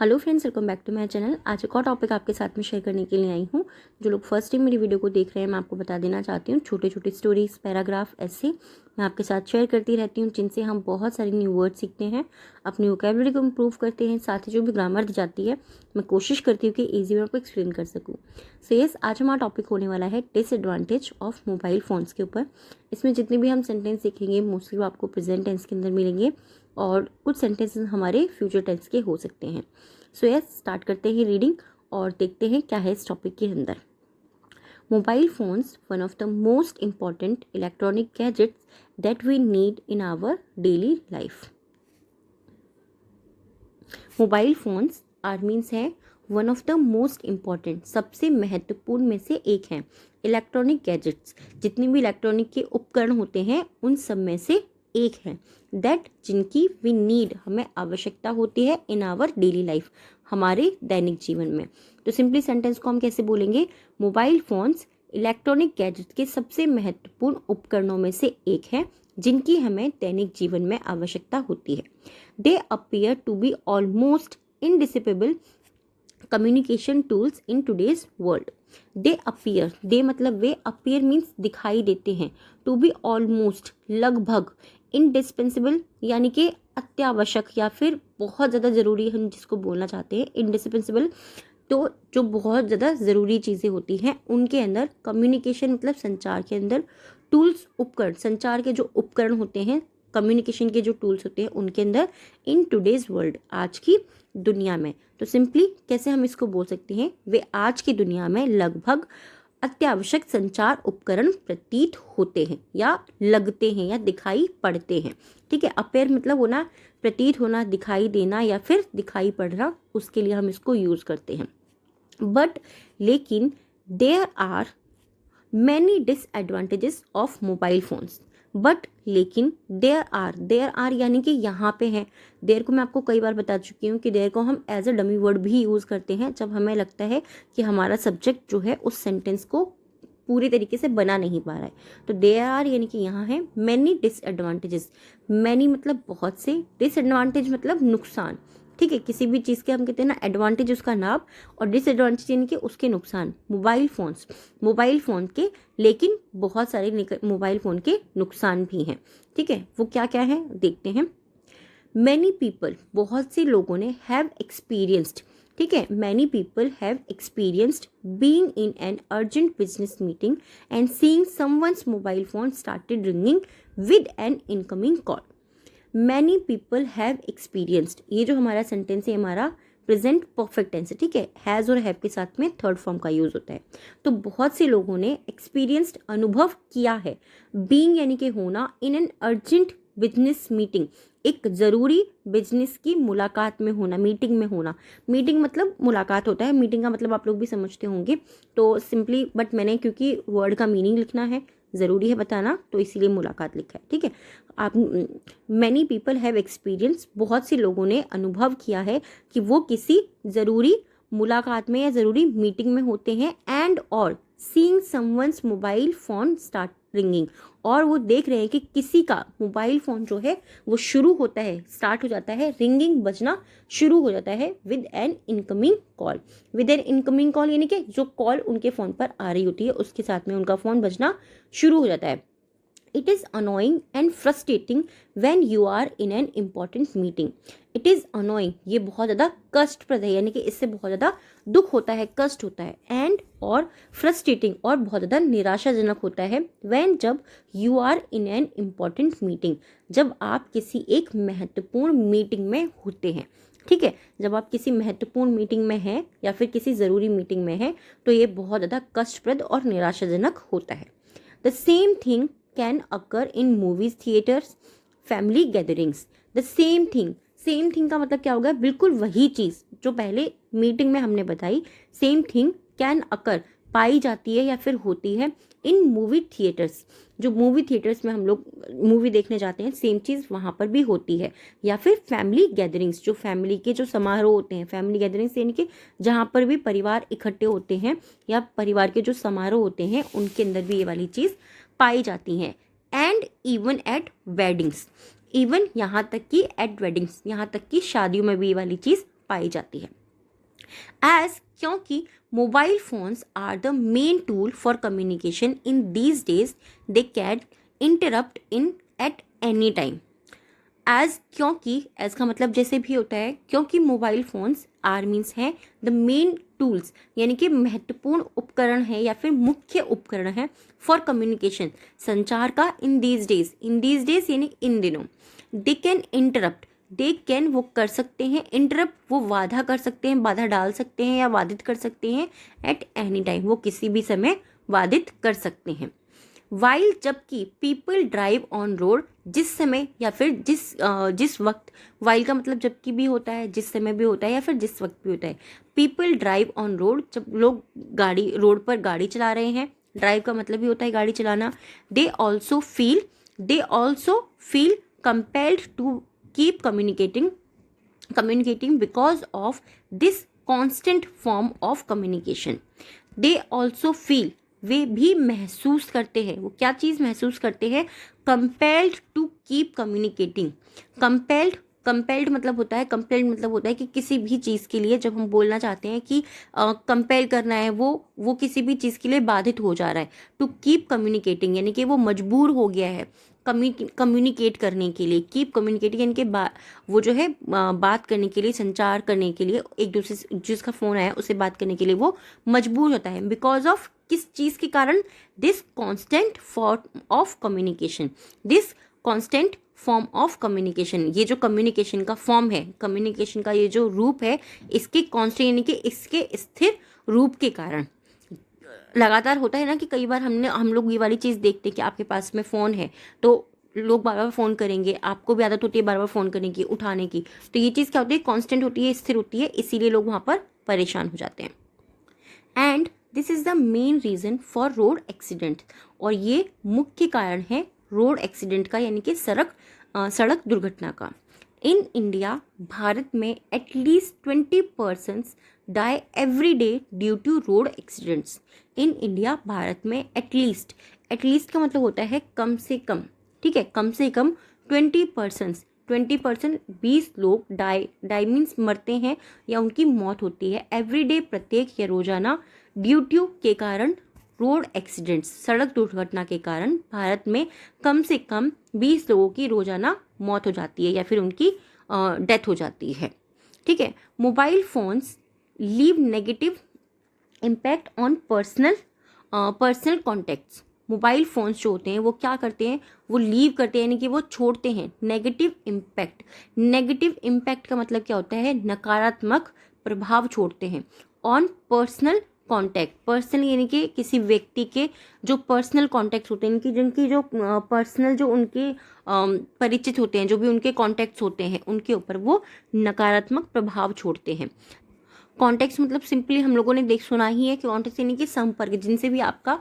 Hello friends, welcome back to my channel. आज एक और टॉपिक आपके साथ में शेयर करने के लिए आई हूँ। जो लोग फर्स्ट टाइम मेरी वीडियो को देख रहे हैं, मैं आपको बता देना चाहती हूँ, छोटे छोटे स्टोरीज, पैराग्राफ ऐसे मैं आपके साथ शेयर करती रहती हूँ, जिनसे हम बहुत सारे न्यू वर्ड सीखते हैं, अपनी वोकैबुलरी को इम्प्रूव करते हैं। साथ ही जो भी ग्रामर दी जाती है, मैं कोशिश करती हूँ कि ईजी में आपको एक्सप्लेन कर सकूँ। सो यस, आज हमारा टॉपिक होने वाला है डिसएडवांटेज ऑफ मोबाइल फ़ोन्स के ऊपर। इसमें जितने भी हम सेंटेंस सीखेंगे, मोस्टली वो आपको प्रेजेंट टेंस के अंदर मिलेंगे और कुछ सेंटेंसेस हमारे फ्यूचर टेंस के हो सकते हैं। सो यस, स्टार्ट करते हैं रीडिंग और देखते हैं क्या है इस टॉपिक के अंदर। Mobile phones one of the most important electronic gadgets that we need in our daily life. Mobile phones are means है one of the most important, सबसे महत्वपूर्ण में से एक है, इलेक्ट्रॉनिक गैजेट्स, जितने भी इलेक्ट्रॉनिक के उपकरण होते हैं उन सब में से एक है, दैट जिनकी वी नीड, हमें आवश्यकता होती है, इन आवर डेली लाइफ, हमारे दैनिक जीवन में। तो सिंपली सेंटेंस को हम कैसे बोलेंगे? मोबाइल फोन्स इलेक्ट्रॉनिक गैजेट्स के सबसे महत्वपूर्ण उपकरणों में से एक है, जिनकी हमें दैनिक जीवन में आवश्यकता होती है। They appear to be almost indispensable communication tools in today's world. They appear, they मतलब वे, अपीयर मीन्स दिखाई देते हैं, टू बी ऑलमोस्ट लगभग, इंडिस्पेंसिबल यानी कि अत्यावश्यक या फिर बहुत ज़्यादा ज़रूरी, हम जिसको बोलना चाहते हैं इंडिस्पेंसिबल, तो जो बहुत ज़्यादा ज़रूरी चीज़ें होती हैं उनके अंदर, कम्युनिकेशन मतलब संचार के अंदर, टूल्स उपकरण, संचार के जो उपकरण होते हैं, कम्युनिकेशन के जो टूल्स होते हैं उनके अंदर, इन टुडेज वर्ल्ड, आज की दुनिया में। तो सिंपली कैसे हम इसको बोल सकते हैं? वे आज की दुनिया में लगभग अत्यावश्यक संचार उपकरण प्रतीत होते हैं या लगते हैं या दिखाई पड़ते हैं। ठीक है, अपेयर मतलब होना, प्रतीत होना, दिखाई देना या फिर दिखाई पड़ना, उसके लिए हम इसको यूज करते हैं। बट लेकिन there are many disadvantages of mobile phones. But लेकिन देयर आर यानी कि यहाँ पे है। देयर को मैं आपको कई बार बता चुकी हूँ कि देयर को हम एज अ डमी वर्ड भी यूज़ करते हैं जब हमें लगता है कि हमारा सब्जेक्ट जो है उस सेंटेंस को पूरी तरीके से बना नहीं पा रहा है। तो देयर आर यानी कि यहाँ है मैनी डिसएडवांटेजेस। मैनी मतलब बहुत से, डिसएडवांटेज मतलब नुकसान। ठीक है, किसी भी चीज़ के हम कहते हैं ना, एडवांटेज उसका लाभ और डिसएडवांटेज यानी कि उसके नुकसान। मोबाइल फ़ोन के लेकिन बहुत सारे मोबाइल फ़ोन के नुकसान भी हैं। ठीक है, वो क्या क्या है देखते हैं। मैनी पीपल, बहुत से लोगों ने, हैव एक्सपीरियंस्ड, ठीक है, many people have experienced being in an urgent business meeting and seeing someone's mobile phone started ringing with N incoming call. Many people have experienced, ये जो हमारा सेंटेंस है हमारा प्रेजेंट परफेक्ट टेंस है। ठीक है, हैज़ और हैव के साथ में थर्ड फॉर्म का यूज होता है। तो बहुत से लोगों ने एक्सपीरियंस्ड अनुभव किया है, बीइंग यानी कि होना, in an urgent business meeting, एक ज़रूरी बिजनेस की मुलाकात में होना, मीटिंग में होना। मीटिंग मतलब मुलाकात होता है, मीटिंग का मतलब आप लोग भी समझते होंगे। तो सिंपली, बट मैंने क्योंकि वर्ड का मीनिंग लिखना है, ज़रूरी है बताना, तो इसीलिए मुलाकात लिखा है। ठीक है, आप मैनी पीपल हैव एक्सपीरियंस, बहुत से लोगों ने अनुभव किया है कि वो किसी ज़रूरी मुलाकात में या ज़रूरी मीटिंग में होते हैं, एंड और seeing someone's mobile phone start ringing, और वो देख रहे हैं कि किसी का मोबाइल फ़ोन जो है वो शुरू होता है, स्टार्ट हो जाता है, रिंगिंग बजना शुरू हो जाता है, with N incoming call. With N incoming call यानी कि जो कॉल उनके फ़ोन पर आ रही होती है उसके साथ में उनका फ़ोन बजना शुरू हो जाता है। It is annoying and frustrating when you are in an important meeting. It is annoying, ये बहुत ज़्यादा कष्टप्रद है, यानी कि इससे बहुत ज़्यादा दुख होता है, कष्ट होता है, and और frustrating और बहुत ज़्यादा निराशाजनक होता है, when जब you are in an important meeting, जब आप किसी एक महत्वपूर्ण मीटिंग में होते हैं। ठीक है, जब आप किसी महत्वपूर्ण मीटिंग में हैं या फिर किसी ज़रूरी मीटिंग में हैं तो ये बहुत ज़्यादा कष्टप्रद और निराशाजनक होता है। The same thing can occur in movies, theaters, family gatherings. The same thing, same thing का मतलब क्या होगा? बिल्कुल वही चीज़ जो पहले मीटिंग में हमने बताई, सेम थिंग कैन अकर, पाई जाती है या फिर होती है, इन मूवी थिएटर्स, जो मूवी थिएटर्स में हम लोग मूवी देखने जाते हैं, सेम चीज़ वहाँ पर भी होती है। या फिर फैमिली गैदरिंग्स, जो फैमिली के जो समारोह होते हैं, फैमिली गैदरिंग्स यानी कि जहाँ पर भी परिवार इकट्ठे होते हैं या परिवार के जो समारोह होते हैं उनके अंदर भी ये वाली चीज़ पाई जाती हैं। And even at weddings, even यहाँ तक कि एट वेडिंग्स, यहाँ तक कि शादियों में भी ये वाली चीज़ पाई जाती है। एज क्योंकि mobile phones are the main tool for communication in these days, they can interrupt in at any time. As क्योंकि, एज का मतलब जैसे भी होता है, क्योंकि मोबाइल फोन्स आर मीन्स है द मेन टूल्स, यानी कि महत्वपूर्ण उपकरण है या फिर मुख्य उपकरण है फॉर कम्युनिकेशन, संचार का, इन दीज डेज यानी इन दिनों। दे कैन इंटरप्ट, दे कैन वो कर सकते हैं, इंटरप्ट वो बाधा कर सकते हैं, बाधा डाल सकते हैं या बाधित कर सकते हैं, एट एनी टाइम वो किसी भी समय बाधित कर सकते हैं। वाइल जबकि पीपल ड्राइव ऑन रोड, जिस समय या फिर जिस वक्त, वाइल का मतलब जबकि भी होता है, जिस समय भी होता है या फिर जिस वक्त भी होता है। पीपल ड्राइव ऑन रोड, जब लोग गाड़ी, रोड पर गाड़ी चला रहे हैं, ड्राइव का मतलब भी होता है गाड़ी चलाना। They also feel compelled to keep communicating because of this constant form of communication. They also feel, वे भी महसूस करते हैं, वो क्या चीज़ महसूस करते हैं, compelled to keep communicating। Compelled मतलब होता है, कंपेल्ड मतलब होता है कि किसी भी चीज़ के लिए जब हम बोलना चाहते हैं कि कंपेल करना है, वो किसी भी चीज़ के लिए बाधित हो जा रहा है। टू कीप कम्युनिकेटिंग यानी कि वो मजबूर हो गया है कम्युनिकेट करने के लिए। कीप कम्युनिकेटिंग यानी कि वो जो है बात करने के लिए, संचार करने के लिए, एक दूसरे से जिसका फ़ोन आया उससे बात करने के लिए वो मजबूर होता है। बिकॉज ऑफ किस चीज़ के कारण, this constant form of communication, this constant form of communication, ये जो कम्युनिकेशन का फॉर्म है, कम्युनिकेशन का ये जो रूप है, इसके कॉन्स्टेंट यानी कि इसके स्थिर रूप के कारण। लगातार होता है ना कि कई बार हम लोग ये वाली चीज़ देखते हैं कि आपके पास में फ़ोन है तो लोग बार बार फ़ोन करेंगे, आपको भी आदत होती है बार बार फ़ोन करने की, उठाने की, तो ये चीज़ क्या होती है, कांस्टेंट होती है, स्थिर होती है, इसीलिए लोग वहाँ पर परेशान हो जाते हैं। And this is the main reason for road accident, और ये मुख्य कारण है रोड एक्सीडेंट का, यानी कि सड़क दुर्घटना का। इन इंडिया, भारत में at least 20% die every day due to road accidents. In India, Bharat में एटलीस्ट का मतलब होता है कम से कम, ठीक है, कम से कम 20%, 20 लोग डाई मीन्स मरते हैं या उनकी मौत होती है एवरी डे, प्रत्येक या रोजाना, ड्यू टू के कारण, रोड एक्सीडेंट्स, सड़क दुर्घटना के कारण भारत में कम से कम 20 लोगों की रोजाना मौत हो जाती है या फिर उनकी डेथ हो जाती है। ठीक है, mobile phones leave negative impact on personal contacts. Mobile phones जो होते हैं वो क्या करते हैं, वो लीव करते हैं, यानी कि वो छोड़ते हैं नेगेटिव इम्पैक्ट का मतलब क्या होता है, नकारात्मक प्रभाव छोड़ते हैं ऑन पर्सनल कॉन्टैक्ट। पर्सनल यानी कि किसी व्यक्ति के जो पर्सनल कॉन्टैक्ट होते हैं, जिनकी जो पर्सनल जो उनके परिचित होते हैं, जो भी उनके कॉन्टैक्ट्स होते हैं, उनके ऊपर वो नकारात्मक प्रभाव छोड़ते हैं। कॉन्टेक्स्ट मतलब सिंपली हम लोगों ने सुना ही है कि कॉन्टेक्स्ट यानी कि संपर्क, जिनसे भी आपका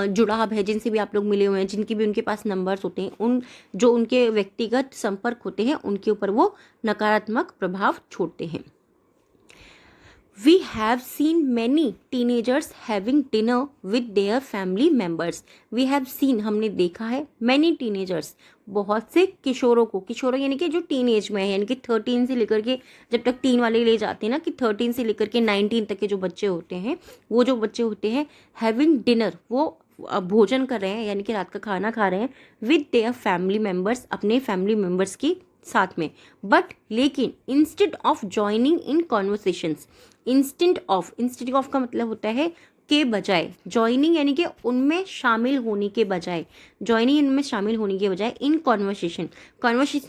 जुड़ाव है, जिनसे भी आप लोग मिले हुए हैं, जिनकी भी उनके पास नंबर्स होते हैं, उन जो उनके व्यक्तिगत संपर्क होते हैं उनके ऊपर वो नकारात्मक प्रभाव छोड़ते हैं। We have seen many teenagers having dinner with their family members. We have seen, हमने देखा है, many teenagers, बहुत से किशोरों यानी कि जो टीनेज में है, यानी कि 13 से लेकर के, जब तक टीन वाले ले जाते हैं ना, कि 13 से लेकर के 19 तक के जो बच्चे होते हैं, वो जो बच्चे होते हैं हैविंग डिनर, वो भोजन कर रहे हैं यानी कि रात का खाना खा रहे हैं, विद देयर फैमिली मेम्बर्स, अपने फैमिली मेम्बर्स की साथ में। बट लेकिन instead of joining in conversations, instead of का मतलब होता है के बजाय, ज्वाइनिंग यानी कि उनमें शामिल होने के बजाय, इन कॉन्वर्सेशन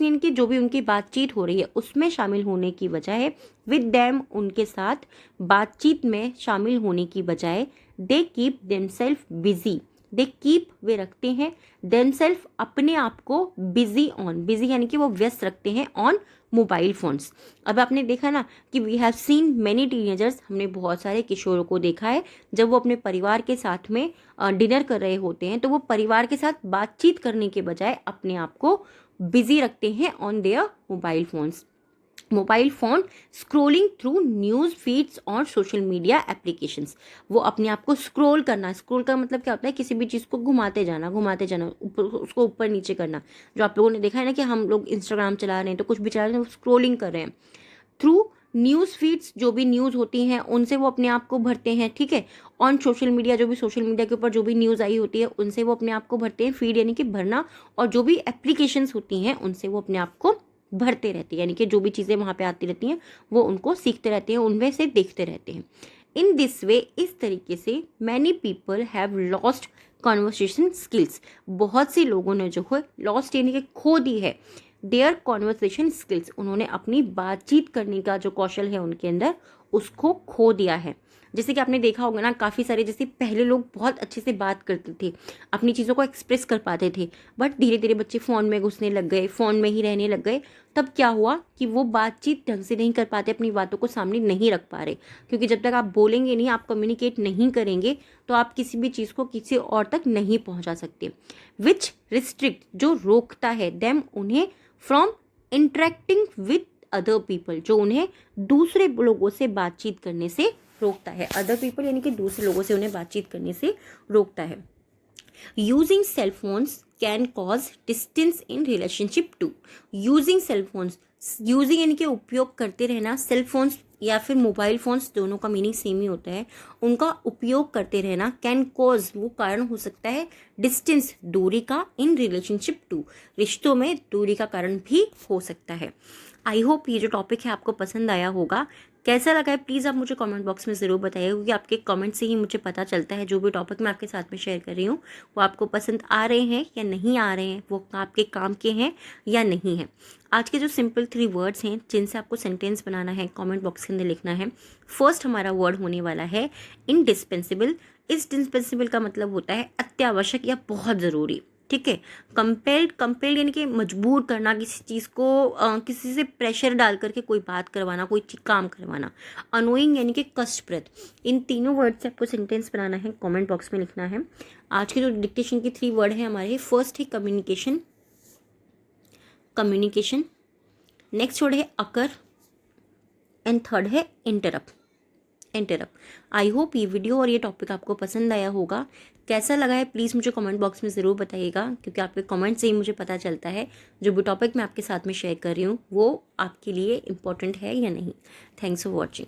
यानी कि जो भी उनकी बातचीत हो रही है उसमें शामिल होने की बजाय, विद देम उनके साथ बातचीत में शामिल होने की बजाय, दे कीप देमसेल्फ बिजी, वे रखते हैं, देमसेल्फ अपने आप को, बिजी यानी कि वो व्यस्त रखते हैं ऑन मोबाइल फोन्स। अब आपने देखा ना कि we have seen many teenagers, हमने बहुत सारे किशोरों को देखा है जब वो अपने परिवार के साथ में डिनर कर रहे होते हैं तो वो परिवार के साथ बातचीत करने के बजाय अपने आप को बिजी रखते हैं on their mobile phone, scrolling through news feeds और सोशल मीडिया एप्लीकेशंस। वो अपने आप को स्क्रोल का मतलब क्या होता है, किसी भी चीज़ को घुमाते जाना, उसको ऊपर नीचे करना। जो आप लोगों ने देखा है ना कि हम लोग इंस्टाग्राम चला रहे हैं तो कुछ भी चला रहे हैं, स्क्रोलिंग कर रहे हैं थ्रू न्यूज़ फीड्स, जो भी न्यूज़ होती हैं उनसे वो अपने आप को भरते हैं, ठीक है। ऑन सोशल मीडिया, जो भी सोशल मीडिया के ऊपर जो भी न्यूज़ आई होती है उनसे वो अपने आप को भरते हैं, फीड यानी कि भरना, और जो भी एप्लीकेशंस होती हैं उनसे वो अपने आप को भरते रहते हैं, यानी कि जो भी चीज़ें वहाँ पे आती रहती हैं वो उनको सीखते रहते हैं, उनमें से देखते रहते हैं। इन दिस वे, इस तरीके से many people have lost conversation skills, बहुत से लोगों ने जो है लॉस्ट यानी कि खो दी है देयर कॉन्वर्सेशन स्किल्स, उन्होंने अपनी बातचीत करने का जो कौशल है उनके अंदर उसको खो दिया है। जैसे कि आपने देखा होगा ना, काफ़ी सारे, जैसे पहले लोग बहुत अच्छे से बात करते थे, अपनी चीज़ों को एक्सप्रेस कर पाते थे, बट धीरे धीरे बच्चे फ़ोन में घुसने लग गए, फ़ोन में ही रहने लग गए। तब क्या हुआ कि वो बातचीत ढंग से नहीं कर पाते, अपनी बातों को सामने नहीं रख पा रहे, क्योंकि जब तक आप बोलेंगे नहीं, आप कम्युनिकेट नहीं करेंगे, तो आप किसी भी चीज़ को किसी और तक नहीं पहुंचा सकते। विच रिस्ट्रिक्ट, जो रोकता है, देम, उन्हें, from interacting with other people, जो उन्हें दूसरे लोगों से बातचीत करने से रोकता है। अदर पीपल यानी कि दूसरे लोगों से उन्हें बातचीत करने से रोकता है। Using cell phones can cause distance in relationship too. Using cell phones, using यानी कि उपयोग करते रहना, सेल फोन्स या फिर मोबाइल फोन्स, दोनों का मीनिंग सेम ही होता है, उनका उपयोग करते रहना, कैन कॉज, वो कारण हो सकता है, डिस्टेंस, दूरी का, इन रिलेशनशिप टू, रिश्तों में दूरी का कारण भी हो सकता है। आई होप ये जो टॉपिक है आपको पसंद आया होगा। कैसा लगा है प्लीज़ आप मुझे कमेंट बॉक्स में ज़रूर बताइए, क्योंकि आपके कमेंट से ही मुझे पता चलता है जो भी टॉपिक मैं आपके साथ में शेयर कर रही हूँ वो आपको पसंद आ रहे हैं या नहीं आ रहे हैं, वो आपके काम के हैं या नहीं है। आज के जो सिंपल 3 वर्ड्स हैं जिनसे आपको सेंटेंस बनाना है, कमेंट बॉक्स के अंदर लिखना है। फर्स्ट हमारा वर्ड होने वाला है इंडिस्पेंसिबल। इंडिस्पेंसिबल का मतलब होता है अत्यावश्यक या बहुत ज़रूरी, ठीक है। कंपेल्ड, कंपेल्ड यानी कि मजबूर करना, किसी चीज़ को किसी से प्रेशर डाल करके कोई बात करवाना, कोई काम करवाना। अनोइंग यानी कि कष्टप्रद। इन तीनों वर्ड से आपको सेंटेंस बनाना है, कमेंट बॉक्स में लिखना है। आज के जो डिक्टेशन के 3 वर्ड हैं हमारे, फर्स्ट है कम्युनिकेशन, कम्युनिकेशन, नेक्स्ट वर्ड है अकर, एंड थर्ड है इंटरप्ट, इंटरप्ट। आई होप ये वीडियो और ये टॉपिक आपको पसंद आया होगा। कैसा लगा है प्लीज़ मुझे कमेंट बॉक्स में ज़रूर बताइएगा, क्योंकि आपके कमेंट से ही मुझे पता चलता है जो भी टॉपिक मैं आपके साथ में शेयर कर रही हूँ वो आपके लिए इम्पोर्टेंट है या नहीं। Thanks for watching.